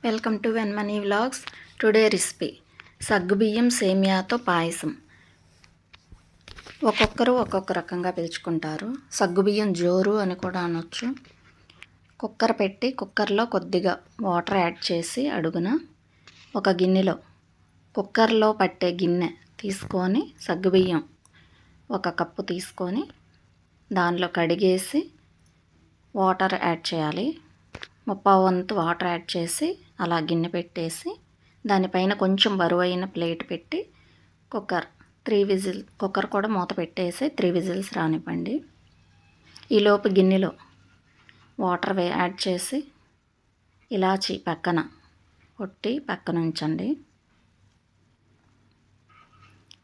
Welcome to వెన్మనీ vlogs. Today recipe సగ్గుబియ్యం సేమియాతో పాయసం. ఒక్కొక్కరు ఒక్కొక్క రకంగా పిలుచుకుంటారు. సగ్గుబియ్యం జోరు అని కూడా అనొచ్చు. కుక్కర్ పెట్టి కుక్కర్లో కొద్దిగా వాటర్ యాడ్ చేసి అడుగున ఒక గిన్నెలో కుక్కర్లో పట్టే గిన్నె తీసుకొని సగ్గుబియ్యం 1 కప్పు తీసుకొని దానిలో కడిగేసి వాటర్ యాడ్ చేయాలి. 3/4 వంతు వాటర్ యాడ్ చేసి అలా గిన్నె పెట్టేసి దానిపైన కొంచెం బరువైన ప్లేట్ పెట్టి కుక్కర్ కూడా మూత పెట్టేసి 3 విజిల్స్ రానివ్వండి. ఈలోపు గిన్నెలో వాటర్ యాడ్ చేసి ఇలాచి పక్కన కొట్టి పక్కన ఉంచండి.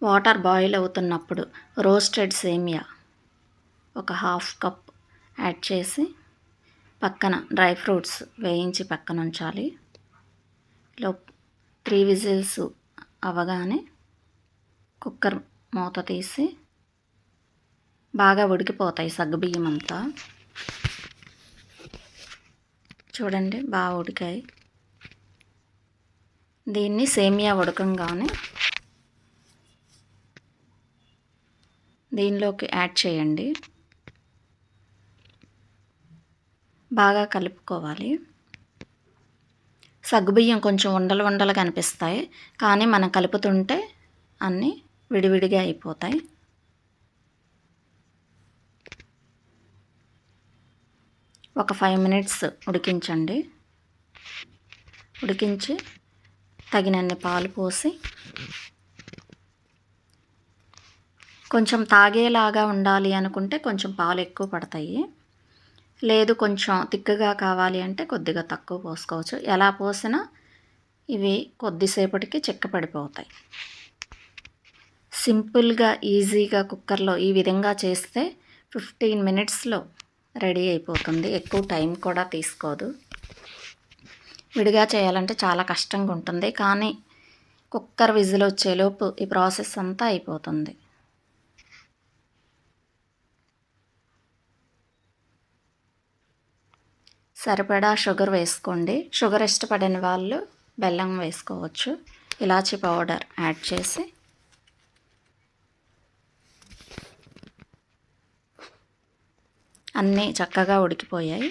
వాటర్ బాయిల్ అవుతున్నప్పుడు రోస్టెడ్ సేమియా 1/2 కప్ యాడ్ చేసి పక్కన డ్రై ఫ్రూట్స్ వేయించి పక్కన ఉంచాలి. 3 విజిల్స్ అవ్వగానే కుక్కర్ మూత తీసి బాగా ఉడికిపోతాయి సగ్గుబియ్యం అంతా. చూడండి బాగా ఉడికాయి. దీన్ని సేమియా ఉడకంగానే దీనిలోకి యాడ్ చేయండి. బాగా కలుపుకోవాలి. సగ్గుబియ్యం కొంచెం ఉండలుగా అనిపిస్తాయి, కానీ మనం కలుపుతుంటే అన్నీ విడివిడిగా అయిపోతాయి. ఒక 5 మినిట్స్ ఉడికించండి. ఉడికించి తగినన్ని పాలు పోసి కొంచెం తాగేలాగా ఉండాలి అనుకుంటే కొంచెం పాలు ఎక్కువ పడతాయి. లేదు కొంచెం తిక్కగా కావాలి అంటే కొద్దిగా తక్కువ పోసుకోవచ్చు. ఎలా పోసినా ఇవి కొద్దిసేపటికి చిక్కపడిపోతాయి. సింపుల్గా ఈజీగా కుక్కర్లో ఈ విధంగా చేస్తే 15 మినిట్స్లో రెడీ అయిపోతుంది. ఎక్కువ టైం కూడా తీసుకోదు. విడిగా చేయాలంటే చాలా కష్టంగా ఉంటుంది, కానీ కుక్కర్ విజిల్ వచ్చేలోపు ఈ ప్రాసెస్ అంతా అయిపోతుంది. సరిపడా షుగర్ వేసుకోండి. షుగర్ ఇష్టపడని వాళ్ళు బెల్లం వేసుకోవచ్చు. ఇలాచీ పౌడర్ యాడ్ చేసి అన్నీ చక్కగా ఉడికిపోయాయి.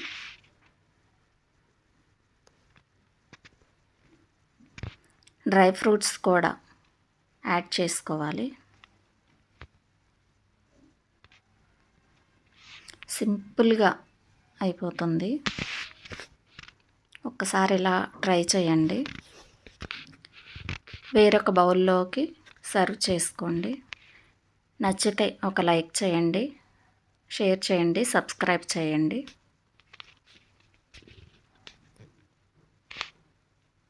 డ్రై ఫ్రూట్స్ కూడా యాడ్ చేసుకోవాలి. సింపుల్గా అయిపోతుంది. ఒక్కసారి ఇలా ట్రై చేయండి. వేరొక బౌల్లోకి సర్వ్ చేసుకోండి. నచ్చితే ఒక లైక్ చేయండి, షేర్ చేయండి, సబ్స్క్రైబ్ చేయండి.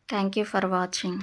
Thank you for watching.